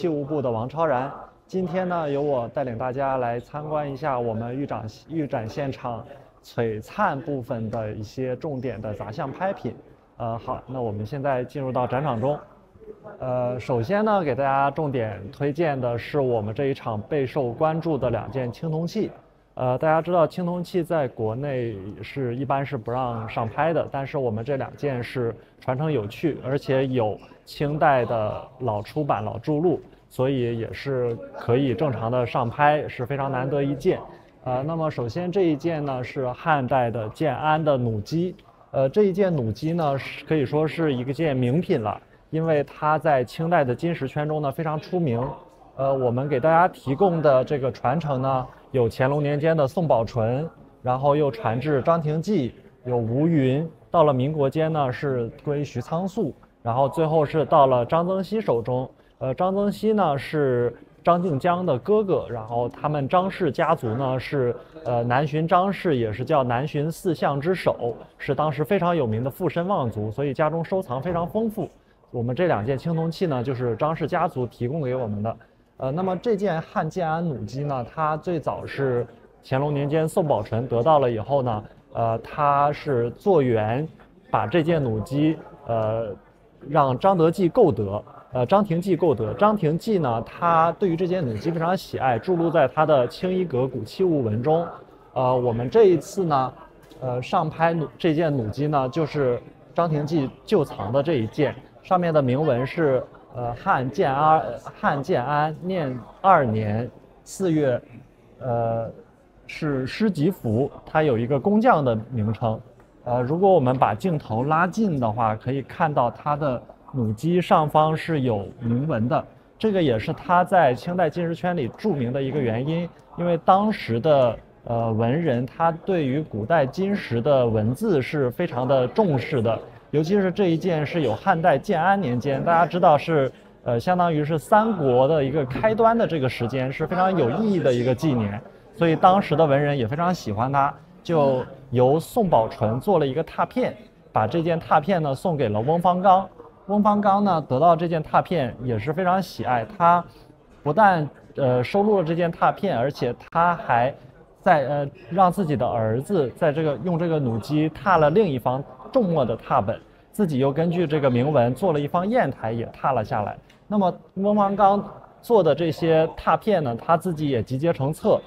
器物部的王超然。今天呢，由我带领大家来参观一下我们预展现场璀璨部分的一些重点的杂项拍品。好，那我们现在进入到展场中。首先呢，给大家重点推荐的是我们这一场备受关注的2件青铜器。大家知道青铜器在国内一般是不让上拍的，但是我们这2件是传承有序，而且有清代的老出版、老注录，所以也是可以正常的上拍，是非常难得一见。那么首先这一件呢是汉代的建安的弩机，这一件弩机呢可以说是一件名品了，因为它在清代的金石圈中呢非常出名。我们给大家提供的这个传承呢，有乾隆年间的宋宝纯，然后又传至张廷济，有吴云，到了民国间呢是归徐仓素，然后最后是到了张曾皙手中。张曾皙呢是张静江的哥哥，然后他们张氏家族呢是南巡张氏，也是叫南巡4相之首，是当时非常有名的富绅望族，所以家中收藏非常丰富。我们这2件青铜器呢，就是张氏家族提供给我们的。那么这件汉建安弩机呢，它最早是乾隆年间宋宝纯得到了以后呢，他是做员把这件弩机让张廷济购得。张廷济呢，他对于这件弩机非常喜爱，注录在他的《清一阁古器物文》中。我们这一次呢，上拍这件弩机呢，就是张廷济旧藏的这一件，上面的铭文是汉建安念2年4月，是施吉福，它有一个工匠的名称。如果我们把镜头拉近的话，可以看到它的弩机上方是有铭文的，这个也是它在清代金石圈里著名的一个原因，因为当时的文人他对于古代金石的文字是非常的重视的。尤其是这一件是有汉代建安年间，大家知道是相当于是三国的一个开端的这个时间，是非常有意义的一个纪年，所以当时的文人也非常喜欢它，就由宋宝纯做了一个拓片，把这件拓片呢送给了翁方刚。翁方刚呢得到这件拓片也是非常喜爱，他不但收录了这件拓片，而且他还在让自己的儿子在用这个弩机拓了另一方重墨的拓本，自己又根据这个铭文做了一方砚台也拓了下来。那么翁方刚做的这些拓片呢，他自己也集结成册，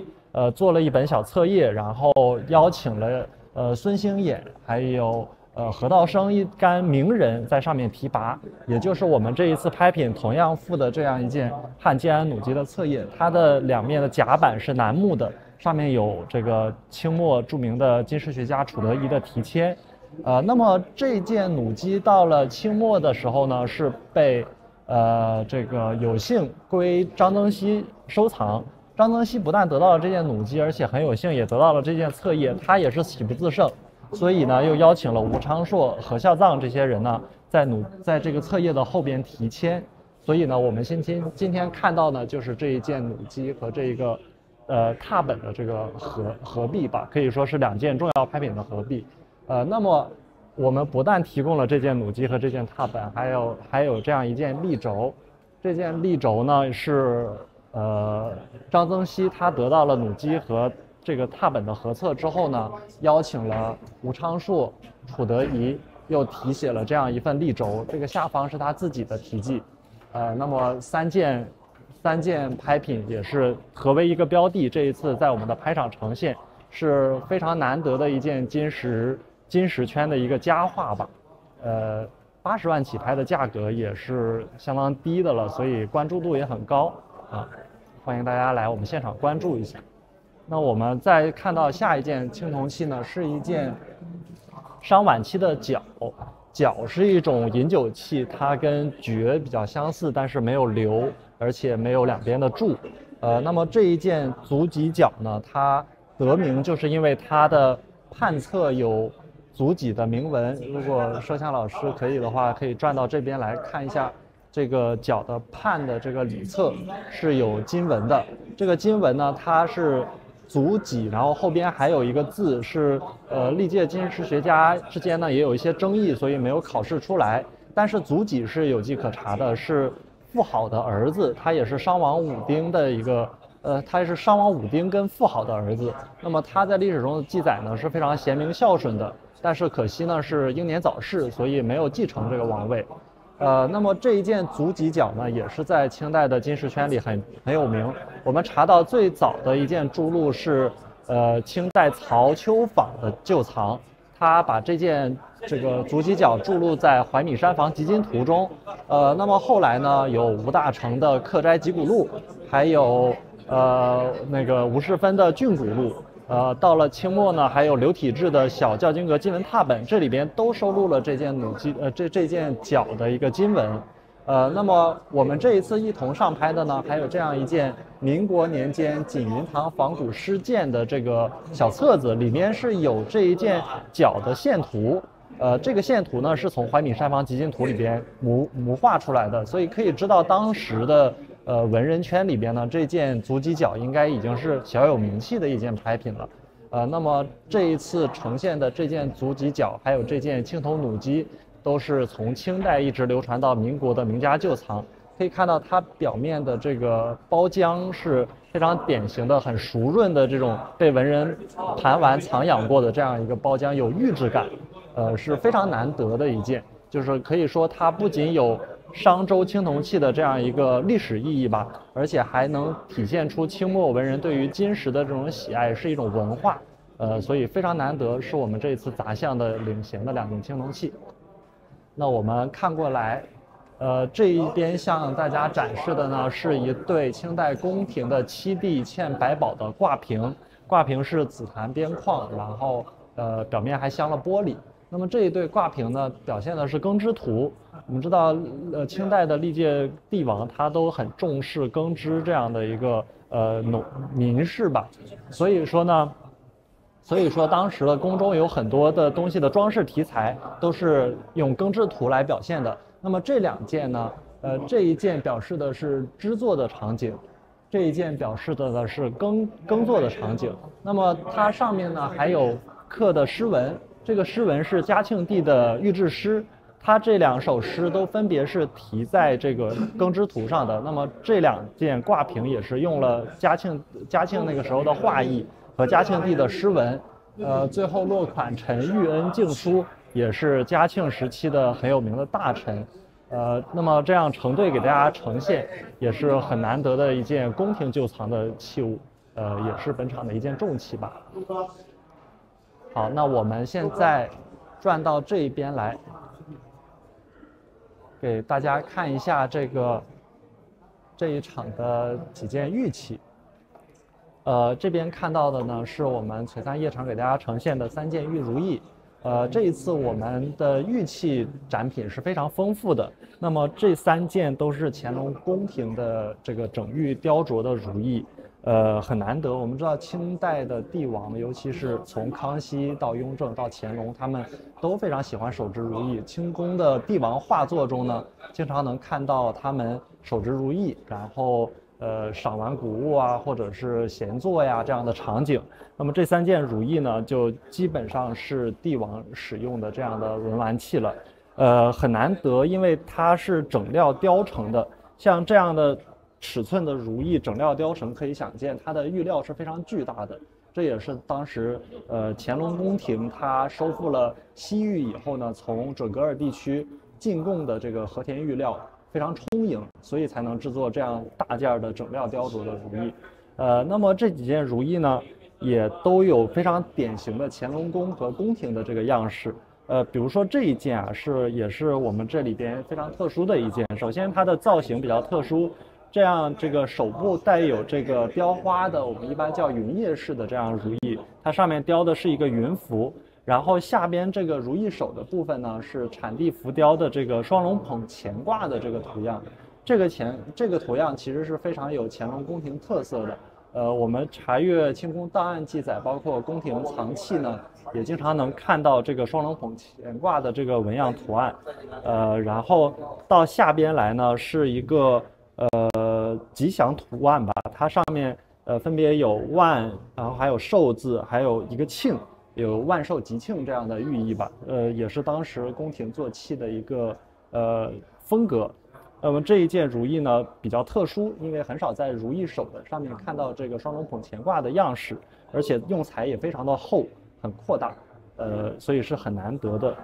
做了一本小册页，然后邀请了孙兴衍还有何道生一干名人在上面题跋，也就是我们这一次拍品同样附的这样一件汉建安弩机的册页，它的2面的甲板是楠木的，上面有这个清末著名的金石学家楚德谒的题签。那么这件弩机到了清末的时候呢，是被这个有幸归张曾皙收藏。张曾皙不但得到了这件弩机，而且很有幸也得到了这件册页，他也是喜不自胜，所以呢又邀请了吴昌硕、何孝臧这些人呢，在这个册页的后边题签。所以呢，我们今天看到呢，就是这一件弩机和这一个拓本的这个合璧吧，可以说是2件重要拍品的合璧。那么我们不但提供了这件弩机和这件拓本，还有这样一件立轴。这件立轴呢是张曾皙他得到了弩机和这个拓本的合册之后呢，邀请了吴昌硕、楚德谒，又题写了这样一份立轴，这个下方是他自己的题记。那么三件拍品也是合为一个标的，这一次在我们的拍场呈现，是非常难得的一件金石圈的一个佳话吧。80万起拍的价格也是相当低的了，所以关注度也很高啊，欢迎大家来我们现场关注一下。那我们再看到下一件青铜器呢，是一件商晚期的角。角是一种饮酒器，它跟爵比较相似，但是没有流，而且没有2边的柱。那么这一件足己角呢，它得名就是因为它的判侧有足己的铭文。如果摄像老师可以的话，可以转到这边来看一下，这个角的判的这个里侧是有金文的。这个金文呢，它是足己，然后后边还有一个字是历届金石学家之间呢也有一些争议，所以没有考试出来。但是足己是有迹可查的，是妇好的儿子，他也是商王武丁的一个，他是商王武丁跟妇好的儿子。那么他在历史中的记载呢是非常贤明孝顺的，但是可惜呢是英年早逝，所以没有继承这个王位。那么这一件足犄角呢，也是在清代的金石圈里很有名。我们查到最早的一件铸录是，清代曹丘坊的旧藏，他把这个足犄角铸录在怀米山房集金图中。那么后来呢，有吴大成的刻斋集古录，还有那个吴世芬的郡古录。到了清末呢，还有刘体志的小教经阁金文拓本，这里边都收录了这件这件角的一个金文。那么我们这一次一同上拍的呢，还有这样一件民国年间锦云堂仿古诗鉴的这个小册子，里面是有这一件角的线图。这个线图呢是从怀米山房集金图里边模画出来的，所以可以知道当时的文人圈里边呢，这件足犄角应该已经是小有名气的一件拍品了。那么这一次呈现的这件足犄角，还有这件青铜弩机，都是从清代一直流传到民国的名家旧藏。可以看到它表面的这个包浆是非常典型的、很熟润的这种被文人盘玩藏养过的这样一个包浆，有玉质感，是非常难得的一件。就是可以说它不仅有商周青铜器的这样一个历史意义吧，而且还能体现出清末文人对于金石的这种喜爱，是一种文化。所以非常难得，是我们这一次杂项的领衔的2件青铜器。那我们看过来，这一边向大家展示的呢，是一对清代宫廷的7帝嵌百宝的挂瓶，挂瓶是紫檀边框，然后表面还镶了玻璃。那么这一对挂瓶呢，表现的是耕织图。我们知道，清代的历届帝王他都很重视耕织这样的一个民事吧，所以说当时的宫中有很多的东西的装饰题材都是用耕织图来表现的。那么这2件呢，这一件表示的是织作的场景，这一件表示的是耕作的场景。那么它上面呢还有刻的诗文。这个诗文是嘉庆帝的御制诗，它这2首诗都分别是题在这个耕织图上的。那么这2件挂瓶也是用了嘉庆那个时候的画意和嘉庆帝的诗文。最后落款陈玉恩敬书，也是嘉庆时期的很有名的大臣。那么这样成对给大家呈现，也是很难得的一件宫廷旧藏的器物，也是本场的一件重器吧。好，那我们现在转到这一边来，给大家看一下这一场的几件玉器。这边看到的呢，是我们璀璨夜场给大家呈现的3件玉如意。这一次我们的玉器展品是非常丰富的。那么这3件都是乾隆宫廷的这个整玉雕琢的如意。很难得。我们知道清代的帝王，尤其是从康熙到雍正到乾隆，他们都非常喜欢手执如意。清宫的帝王画作中呢，经常能看到他们手执如意，然后赏玩古物啊，或者是闲坐呀这样的场景。那么这3件如意呢，就基本上是帝王使用的这样的文玩器了。很难得，因为它是整料雕成的，像这样的尺寸的如意整料雕成，可以想见它的玉料是非常巨大的。这也是当时乾隆宫廷它收复了西域以后呢，从准噶尔地区进贡的这个和田玉料非常充盈，所以才能制作这样大件的整料雕琢的如意。那么这几件如意呢，也都有非常典型的乾隆宫和宫廷的这个样式。比如说这一件啊，也是我们这里边非常特殊的一件。首先它的造型比较特殊。这样，这个手部带有这个雕花的，我们一般叫云叶式的这样如意，它上面雕的是一个云符，然后下边这个如意手的部分呢是产地浮雕的这个双龙捧乾卦的这个图样。这个图样其实是非常有乾隆宫廷特色的。我们查阅清宫档案记载，包括宫廷藏器呢，也经常能看到这个双龙捧乾卦的这个纹样图案。然后到下边来呢是一个吉祥图案吧，它上面分别有万，然后还有寿字，还有一个庆，有万寿吉庆这样的寓意吧。也是当时宫廷做器的一个风格。那么这一件如意呢比较特殊，因为很少在如意手的上面看到这个双龙捧乾卦的样式，而且用材也非常的厚，很扩大，所以是很难得的。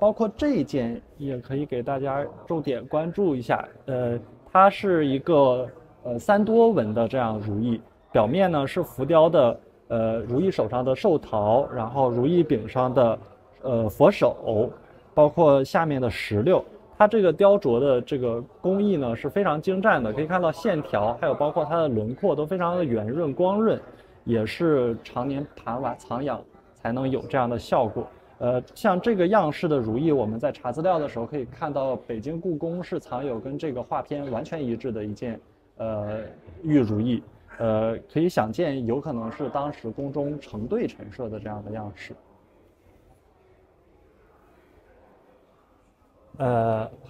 包括这一件也可以给大家重点关注一下，它是一个3多纹的这样如意，表面呢是浮雕的如意手上的寿桃，然后如意柄上的佛手，包括下面的石榴。它这个雕琢的这个工艺呢是非常精湛的，可以看到线条，还有包括它的轮廓都非常的圆润光润，也是常年盘瓦藏养才能有这样的效果。像这个样式的如意，我们在查资料的时候可以看到，北京故宫是藏有跟这个画片完全一致的一件玉如意，可以想见有可能是当时宫中成对陈设的这样的样式。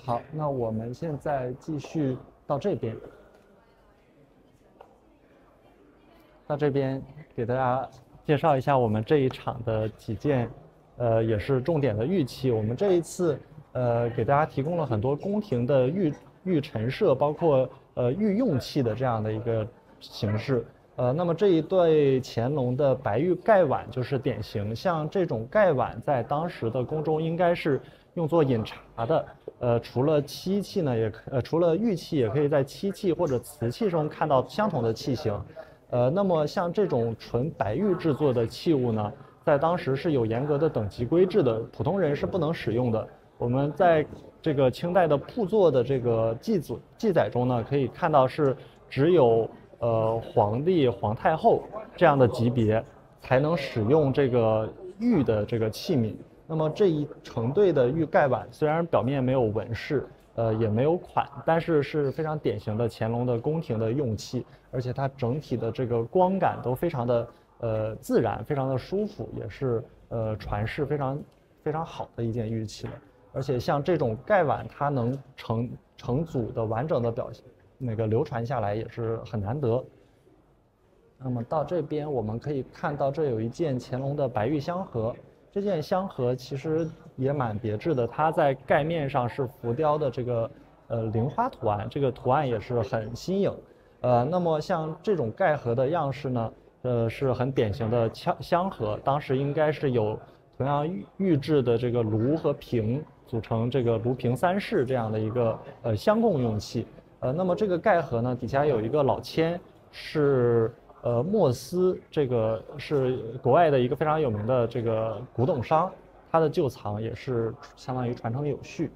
好，那我们现在继续到这边，到这边给大家介绍一下我们这一场的几件，也是重点的玉器。我们这一次，给大家提供了很多宫廷的玉陈设，包括御用器的这样的一个形式。那么这一对乾隆的白玉盖碗就是典型，像这种盖碗在当时的宫中应该是用作饮茶的，除了漆器呢，除了玉器，也可以在漆器或者瓷器中看到相同的器型。那么像这种纯白玉制作的器物呢，在当时是有严格的等级规制的，普通人是不能使用的。我们在这个清代的铺座的这个记载中呢，可以看到是只有皇帝、皇太后这样的级别才能使用这个玉的这个器皿。那么这一成对的玉盖碗虽然表面没有纹饰，也没有款，但是是非常典型的乾隆的宫廷的用器，而且它整体的这个光感都非常的自然，非常的舒服，也是传世非常好的一件玉器了。而且像这种盖碗，它能成组的完整的表现，那个流传下来也是很难得。那么到这边我们可以看到，这有一件乾隆的白玉香盒。这件香盒其实也蛮别致的，它在盖面上是浮雕的这个菱花图案，这个图案也是很新颖。那么像这种盖盒的样式呢，是很典型的香盒，当时应该是有同样玉制的这个炉和瓶组成这个炉瓶三式这样的一个相共用器。那么这个盖盒呢，底下有一个老签，是莫斯，这个是国外的一个非常有名的这个古董商，他的旧藏也是相当于传承有序。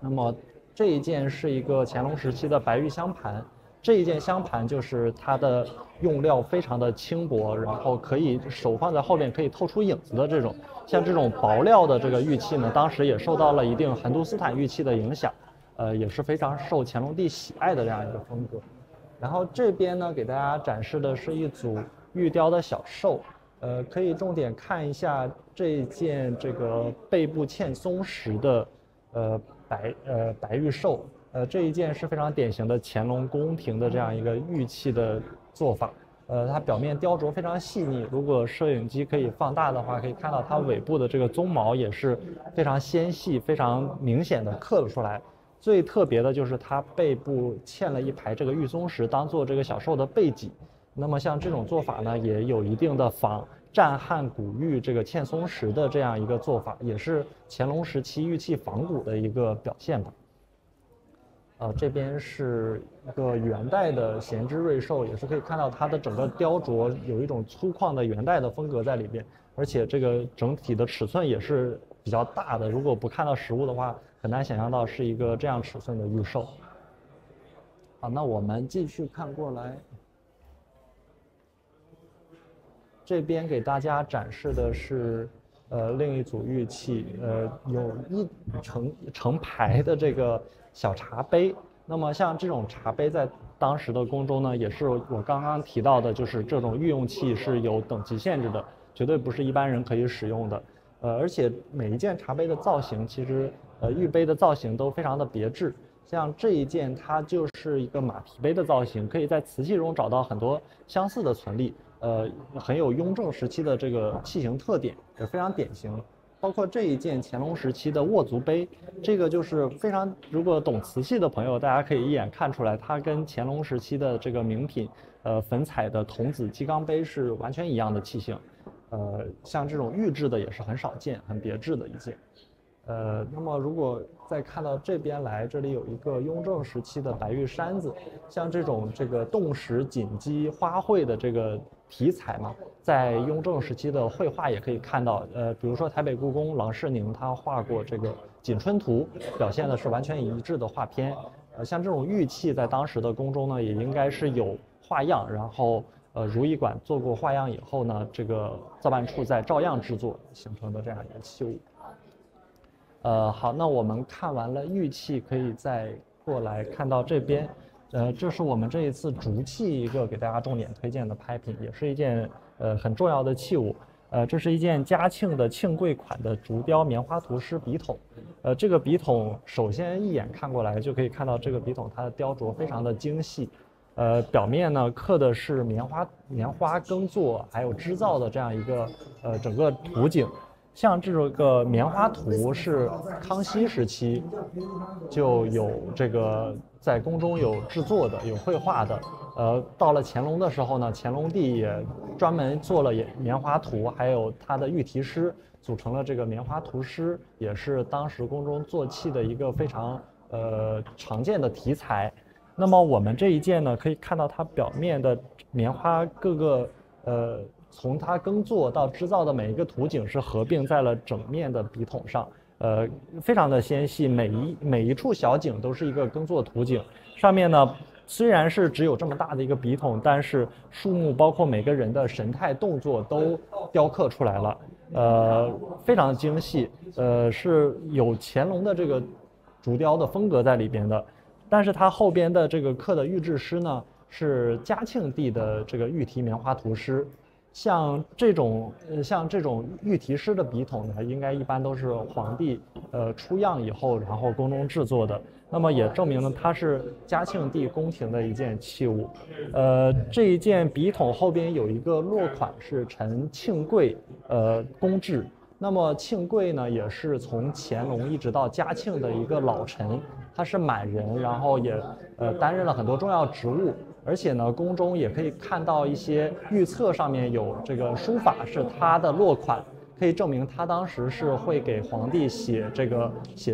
那么这一件是一个乾隆时期的白玉香盘，这一件香盘就是它的用料非常的轻薄，然后可以手放在后面可以透出影子的这种，像这种薄料的这个玉器呢，当时也受到了一定寒都斯坦玉器的影响，也是非常受乾隆帝喜爱的这样一个风格。然后这边呢，给大家展示的是一组玉雕的小兽，可以重点看一下这一件这个背部嵌松石的白玉兽，这一件是非常典型的乾隆宫廷的这样一个玉器的做法，它表面雕琢非常细腻，如果摄影机可以放大的话，可以看到它尾部的这个鬃毛也是非常纤细、非常明显的刻了出来。最特别的就是它背部嵌了一排这个玉松石，当做这个小兽的背脊。那么像这种做法呢，也有一定的仿战汉古玉这个嵌松石的这样一个做法，也是乾隆时期玉器仿古的一个表现吧。这边是一个元代的闲枝瑞兽，也是可以看到它的整个雕琢有一种粗犷的元代的风格在里边，而且这个整体的尺寸也是比较大的，如果不看到实物的话，很难想象到是一个这样尺寸的玉兽。好，那我们继续看过来，这边给大家展示的是另一组玉器，有一成排的这个小茶杯。那么像这种茶杯在当时的宫中呢，也是我刚刚提到的，就是这种御用器是有等级限制的，绝对不是一般人可以使用的。而且每一件茶杯的造型，其实玉杯的造型都非常的别致。像这一件，它就是一个马蹄杯的造型，可以在瓷器中找到很多相似的存例。很有雍正时期的这个器型特点，也非常典型。包括这一件乾隆时期的握足杯，这个就是非常，如果懂瓷器的朋友，大家可以一眼看出来，它跟乾隆时期的这个名品，粉彩的童子鸡缸杯是完全一样的器型。像这种玉制的也是很少见、很别致的一件。那么如果再看到这边来，这里有一个雍正时期的白玉山子，像这种动石锦鸡花卉的这个题材嘛，在雍正时期的绘画也可以看到。比如说台北故宫郎世宁他画过这个《锦春图》，表现的是完全一致的画片。像这种玉器在当时的宫中呢，也应该是有画样，然后如意馆做过画样以后呢，这个造办处再照样制作形成的这样一个器物。好，那我们看完了玉器，可以再过来看到这边，这是我们这一次竹器一个给大家重点推荐的拍品，也是一件很重要的器物。这是一件嘉庆的庆贵款的竹雕棉花图诗笔筒。这个笔筒首先一眼看过来就可以看到，这个笔筒它的雕琢非常的精细。表面呢刻的是棉花耕作还有织造的这样一个整个图景。像这个棉花图是康熙时期就有这个在宫中有制作的、有绘画的。到了乾隆的时候呢，乾隆帝也专门做了棉花图，还有他的御题诗，组成了这个棉花图诗，也是当时宫中做器的一个非常常见的题材。那么我们这一件呢，可以看到它表面的棉花各个从它耕作到织造的每一个图景是合并在了整面的笔筒上，非常的纤细，每一处小景都是一个耕作图景。上面呢虽然是只有这么大的一个笔筒，但是树木包括每个人的神态动作都雕刻出来了，非常精细，是有乾隆的这个竹雕的风格在里边的。但是它后边的这个刻的御制诗呢，是嘉庆帝的这个御题棉花图诗。像这种御题诗的笔筒呢，应该一般都是皇帝出样以后，然后宫中制作的。那么也证明了它是嘉庆帝宫廷的一件器物。这一件笔筒后边有一个落款是陈庆贵公制。那么庆贵呢，也是从乾隆一直到嘉庆的一个老臣，他是满人，然后也担任了很多重要职务。而且呢，宫中也可以看到一些御册上面有这个书法是他的落款，可以证明他当时是会给皇帝写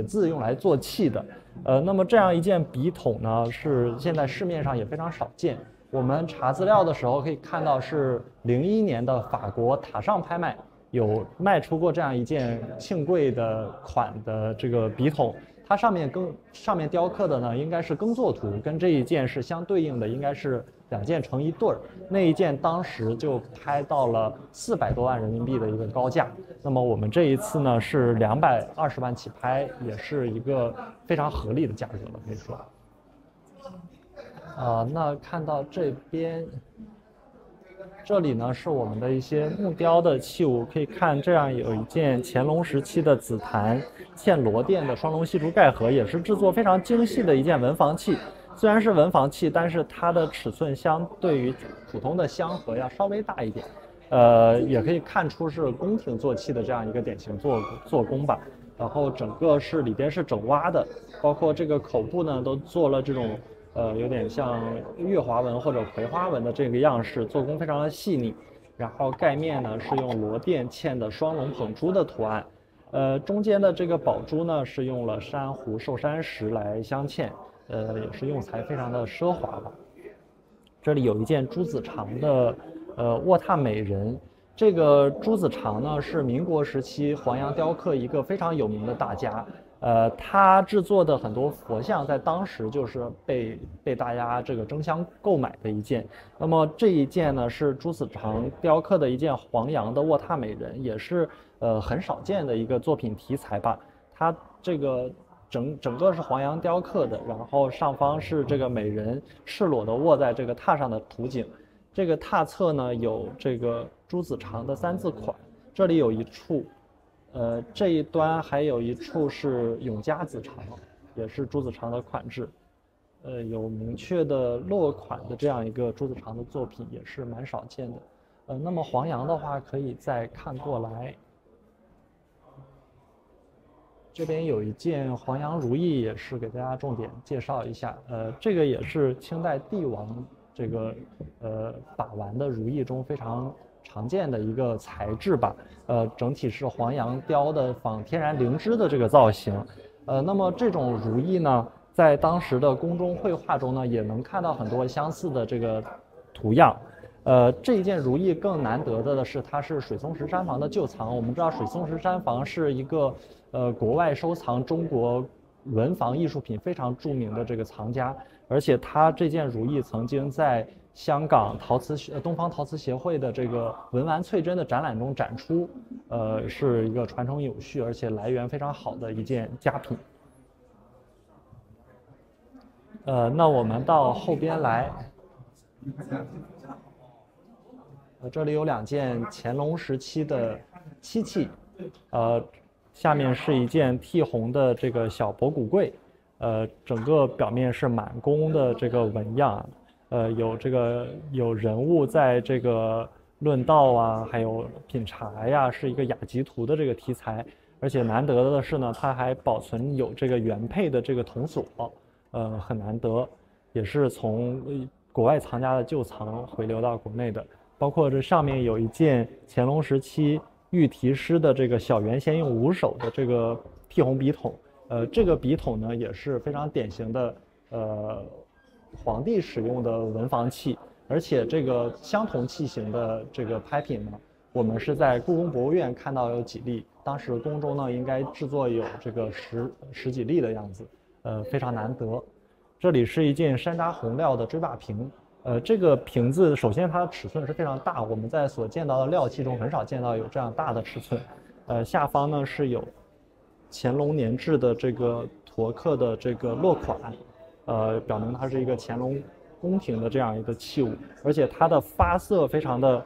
字用来做器的。那么这样一件笔筒呢，是现在市面上也非常少见。我们查资料的时候可以看到，是01年的法国塔上拍卖有卖出过这样一件庆贵的款的这个笔筒。它上面雕刻的呢，应该是耕作图，跟这一件是相对应的，应该是2件成一对儿。那一件当时就拍到了400多万人民币的一个高价。那么我们这一次呢是220万起拍，也是一个非常合理的价格了，可以说。那看到这边，这里呢是我们的一些木雕的器物，可以看这样有一件乾隆时期的紫檀嵌螺钿的双龙细竹盖盒，也是制作非常精细的一件文房器。虽然是文房器，但是它的尺寸相对于普通的香盒要稍微大一点，也可以看出是宫廷做器的这样一个典型做工吧。然后整个是里边是整挖的，包括这个口部呢都做了这种有点像月华纹或者葵花纹的这个样式，做工非常的细腻。然后盖面呢是用螺钿嵌的双龙捧珠的图案，中间的这个宝珠呢是用了珊瑚寿山石来镶嵌，也是用材非常的奢华吧。这里有一件朱子长的卧榻美人。这个朱子长呢是民国时期黄洋雕刻一个非常有名的大家，他制作的很多佛像在当时就是被大家这个争相购买的一件。那么这一件呢是朱子长雕刻的一件黄洋的卧榻美人，也是很少见的一个作品题材吧。它这个整个是黄洋雕刻的，然后上方是这个美人赤裸的卧在这个榻上的图景。这个榻侧呢有这个朱子长的3字款，这里有一处，这一端还有一处是永嘉子长，也是朱子长的款制，有明确的落款的这样一个朱子长的作品也是蛮少见的。那么黄洋的话可以再看过来，这边有一件黄杨如意，也是给大家重点介绍一下。这个也是清代帝王这个把玩的如意中非常常见的一个材质吧。整体是黄杨雕的仿天然灵芝的这个造型。那么这种如意呢，在当时的宫中绘画中呢，也能看到很多相似的这个图样。这一件如意更难得的是，它是水松石山房的旧藏。我们知道水松石山房是一个国外收藏中国文房艺术品非常著名的这个藏家，而且它这件如意曾经在香港东方陶瓷协会的这个文玩翠珍的展览中展出，是一个传承有序而且来源非常好的一件佳品。那我们到后边来。这里有2件乾隆时期的漆器，下面是一件剔红的这个小博古柜，整个表面是满宫的这个纹样，有人物在这个论道啊，还有品茶呀，是一个雅集图的这个题材，而且难得的是呢，它还保存有这个原配的这个铜锁，很难得，也是从国外藏家的旧藏回流到国内的。包括这上面有一件乾隆时期御题诗的这个小圆先用5手的这个剔红笔筒，这个笔筒呢也是非常典型的皇帝使用的文房器，而且这个相同器型的这个拍品呢，我们是在故宫博物院看到有几例，当时宫中呢应该制作有这个十几例的样子，非常难得。这里是一件山楂红料的锥把瓶。这个瓶子首先它的尺寸是非常大，我们在所见到的料器中很少见到有这样大的尺寸。下方呢是有乾隆年制的这个驼刻的这个落款，表明它是一个乾隆宫廷的这样一个器物，而且它的发色非常的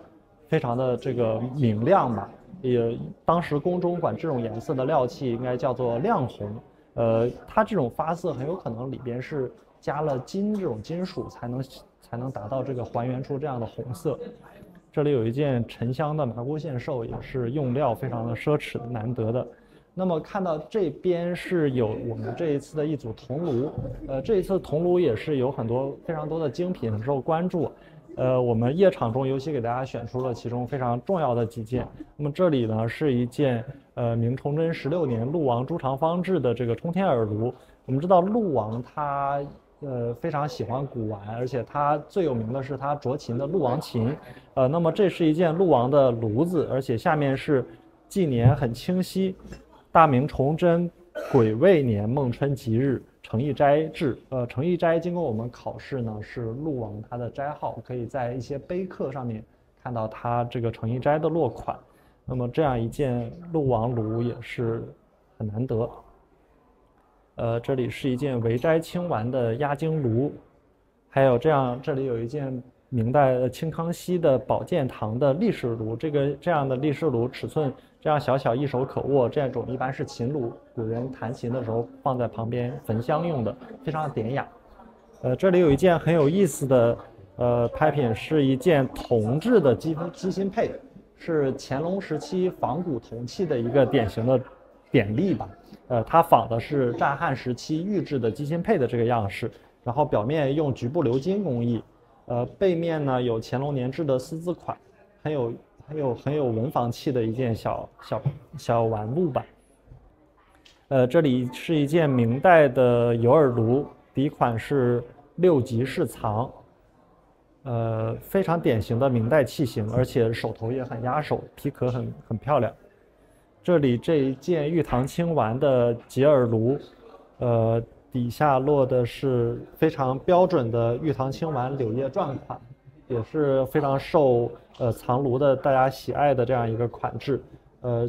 这个明亮吧，也当时宫中管这种颜色的料器应该叫做亮红。它这种发色很有可能里边是加了金这种金属才能达到这个还原出这样的红色。这里有一件沉香的麻姑线寿，也是用料非常的奢侈的难得的。那么看到这边是有我们这一次的一组铜炉，这一次铜炉也是有非常多的精品很受关注。我们夜场中尤其给大家选出了其中非常重要的几件。那么这里呢是一件明崇祯16年陆王朱长方制的这个冲天耳炉。我们知道陆王他非常喜欢古玩，而且他最有名的是他斫琴的陆王琴。那么这是一件陆王的炉子，而且下面是纪年很清晰，大明崇祯癸未年孟春吉日承义斋制。承义斋经过我们考试呢，是陆王他的斋号，可以在一些碑刻上面看到他这个承义斋的落款。那么这样一件陆王炉也是很难得。这里是一件围斋青丸的压惊炉，还有这里有一件明代清康熙的宝剑堂的立式炉。这样的立式炉尺寸这样小一手可握，这种一般是琴炉，古人弹琴的时候放在旁边焚香用的，非常的典雅。这里有一件很有意思的拍品，是一件铜制的鸡心佩，是乾隆时期仿古铜器的一个典型的典例吧。它仿的是战汉时期御制的鸡心佩的这个样式，然后表面用局部鎏金工艺，背面呢有乾隆年制的丝字款，很有文房气的一件小玩物吧。这里是一件明代的有耳炉，底款是6级式藏，非常典型的明代器型，而且手头也很压手，皮壳很漂亮。这里这一件玉堂青丸的结耳炉，底下落的是非常标准的玉堂青丸柳叶篆款，也是非常受藏炉的大家喜爱的这样一个款制。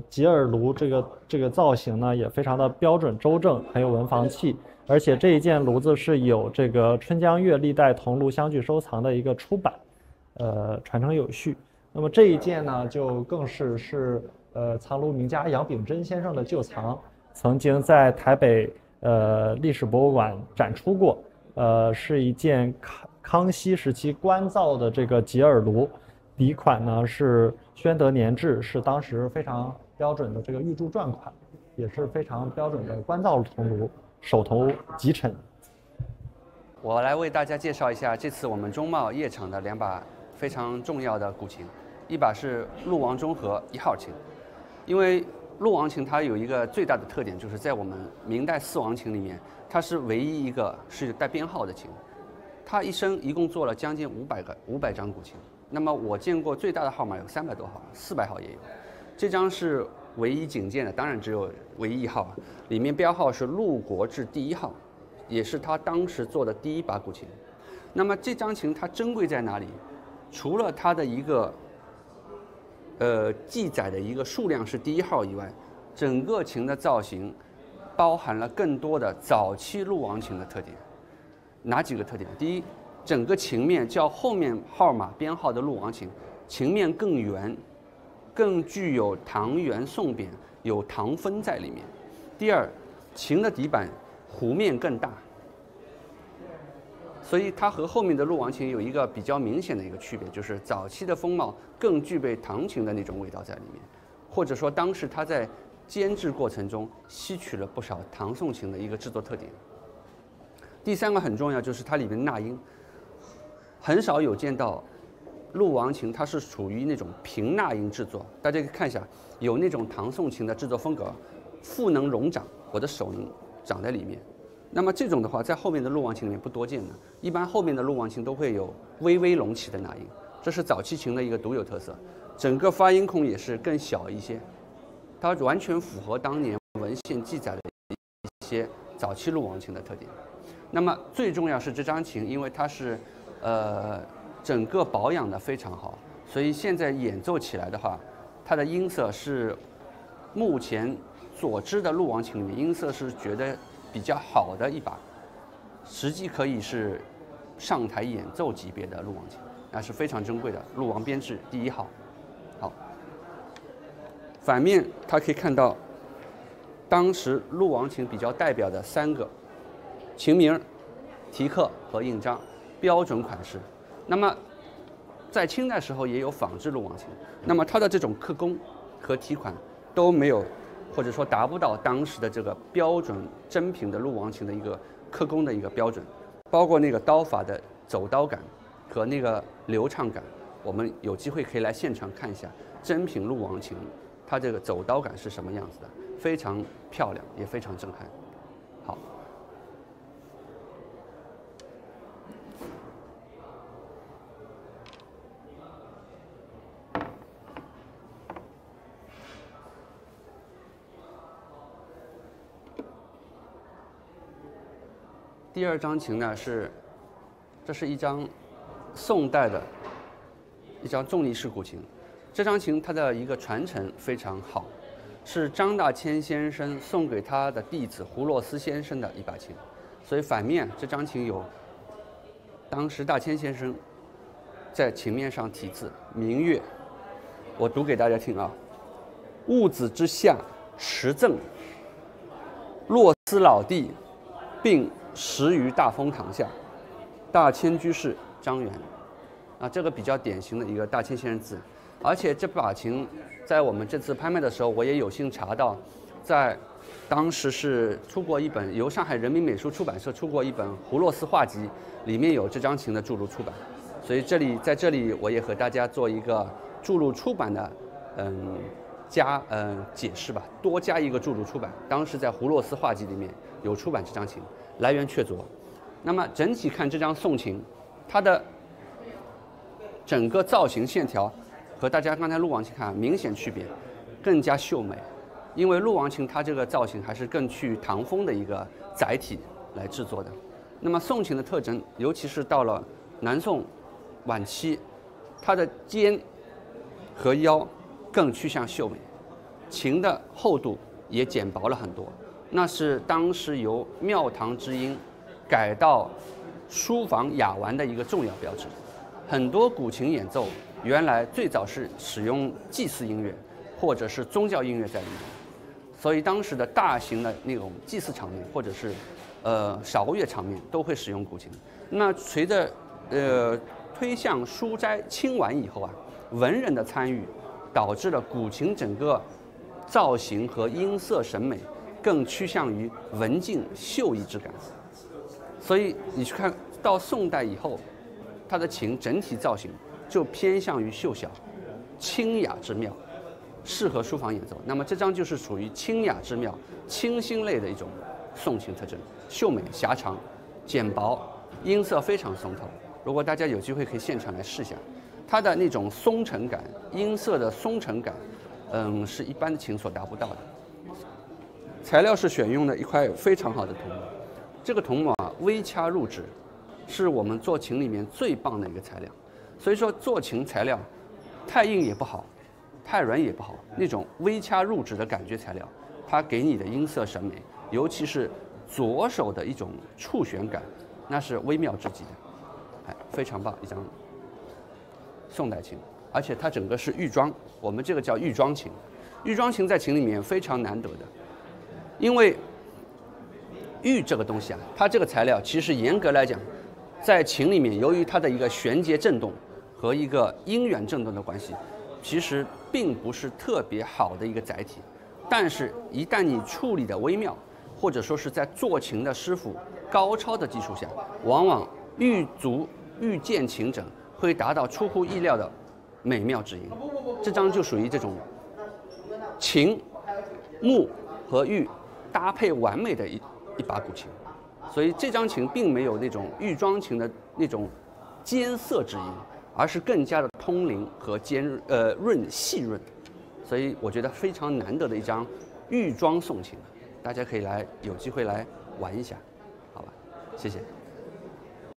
结耳炉这个造型呢也非常的标准周正，很有文房气，而且这一件炉子是有这个春江月历代铜炉相继收藏的一个出版，传承有序。那么这一件呢就更是藏炉名家杨秉珍先生的旧藏，曾经在台北历史博物馆展出过。是一件康熙时期官造的这个结耳炉，底款呢是宣德年制，是当时非常标准的这个玉铸篆款。也是非常标准的官造铜炉，手头极沉。我来为大家介绍一下这次我们中贸夜场的2把非常重要的古琴，一把是陆王中和1号琴，因为陆王琴它有一个最大的特点，就是在我们明代4王琴里面，它是唯一一个是带编号的琴。它一生一共做了将近500张古琴，那么我见过最大的号码有300多号，400号也有。这张是唯一仅见的，当然只有唯一1号，里面标号是陆国志第1号，也是他当时做的第1把古琴。那么这张琴它珍贵在哪里？除了它的一个记载的一个数量是第1号以外，整个琴的造型包含了更多的早期陆王琴的特点。哪几个特点？第一，整个琴面较后面号码编号的陆王琴，琴面更圆，更具有唐圆宋扁，有唐风在里面。第二，琴的底板弧面更大，所以它和后面的陆王琴有一个比较明显的一个区别，就是早期的风貌更具备唐琴的那种味道在里面，或者说当时它在监制过程中吸取了不少唐宋琴的一个制作特点。第3个很重要，就是它里面纳音，很少有见到陆王琴它是属于那种平纳音制作。大家可以看一下，有那种唐宋琴的制作风格，腹能容掌，我的手能掌在里面。那么这种的话，在后面的陆王琴里面不多见的，一般后面的陆王琴都会有微微隆起的纳音，这是早期琴的一个独有特色。整个发音孔也是更小一些，它完全符合当年文献记载的一些早期陆王琴的特点。那么最重要是这张琴，因为它是整个保养的非常好，所以现在演奏起来的话，它的音色是目前所知的陆王琴里面音色是觉得比较好的一把，实际可以是上台演奏级别的陆王琴，那是非常珍贵的陆王编制第1号。好，反面它可以看到当时陆王琴比较代表的3个琴名、题刻和印章，标准款式。那么在清代时候也有仿制陆王琴，那么它的这种刻工和题款都没有，或者说达不到当时的这个标准真品的陆王琴的一个刻工的一个标准，包括那个刀法的走刀感和那个流畅感，我们有机会可以来现场看一下真品陆王琴，它这个走刀感是什么样子的，非常漂亮，也非常震撼。好。第2张琴呢这是一张宋代的一张重力式古琴，这张琴它的一个传承非常好，是张大千先生送给他的弟子胡洛斯先生的一把琴，所以反面这张琴有当时大千先生在琴面上题字“明月”，我读给大家听啊：“戊子之下，持赠，洛斯老弟，并10余大风堂下，大千居士张元。”啊，这个比较典型的一个大千先生字，而且这把琴在我们这次拍卖的时候，我也有幸查到，在当时是出过一本由上海人民美术出版社出过一本《胡洛斯画集》，里面有这张琴的注录出版，所以在这里我也和大家做一个注录出版的解释吧，多加一个注录出版。当时在《胡洛斯画集》里面有出版这张琴，来源确凿。那么整体看这张宋琴，它的整个造型线条和大家刚才陆王琴看明显区别，更加秀美。因为陆王琴它这个造型还是更具唐风的一个载体来制作的。那么宋琴的特征，尤其是到了南宋晚期，它的肩和腰更趋向秀美，琴的厚度也减薄了很多。那是当时由庙堂之音改到书房雅玩的一个重要标志。很多古琴演奏原来最早是使用祭祀音乐或者是宗教音乐在里面，所以当时的大型的那种祭祀场面或者是韶乐场面都会使用古琴。那随着推向书斋清玩以后啊，文人的参与导致了古琴整个造型和音色审美更趋向于文静秀逸之感。所以你去看到宋代以后，它的琴整体造型就偏向于秀小、清雅之妙，适合书房演奏。那么这张就是属于清雅之妙、清新类的一种宋琴特征，秀美狭长、简薄，音色非常松透。如果大家有机会可以现场来试一下，它的那种松沉感、音色的松沉感，是一般的琴所达不到的。材料是选用的一块非常好的桐木，这个桐木啊微掐入指，是我们做琴里面最棒的一个材料。所以说做琴材料太硬也不好，太软也不好，那种微掐入指的感觉材料，它给你的音色审美，尤其是左手的一种触弦感，那是微妙至极的。哎，非常棒一张宋代琴，而且它整个是玉装，我们这个叫玉装琴。玉装琴在琴里面非常难得的，因为玉这个东西啊，它这个材料其实严格来讲，在琴里面由于它的一个弦节振动和一个音源振动的关系，其实并不是特别好的一个载体。但是，一旦你处理的微妙，或者说是在做琴的师傅高超的技术下，往往玉足玉见琴整，会达到出乎意料的美妙之音。这张就属于这种琴、木和玉搭配完美的一把古琴。所以这张琴并没有那种玉装琴的那种尖涩之音，而是更加的通灵和细润。所以我觉得非常难得的一张玉装宋琴，大家可以有机会来玩一下，好吧？谢谢。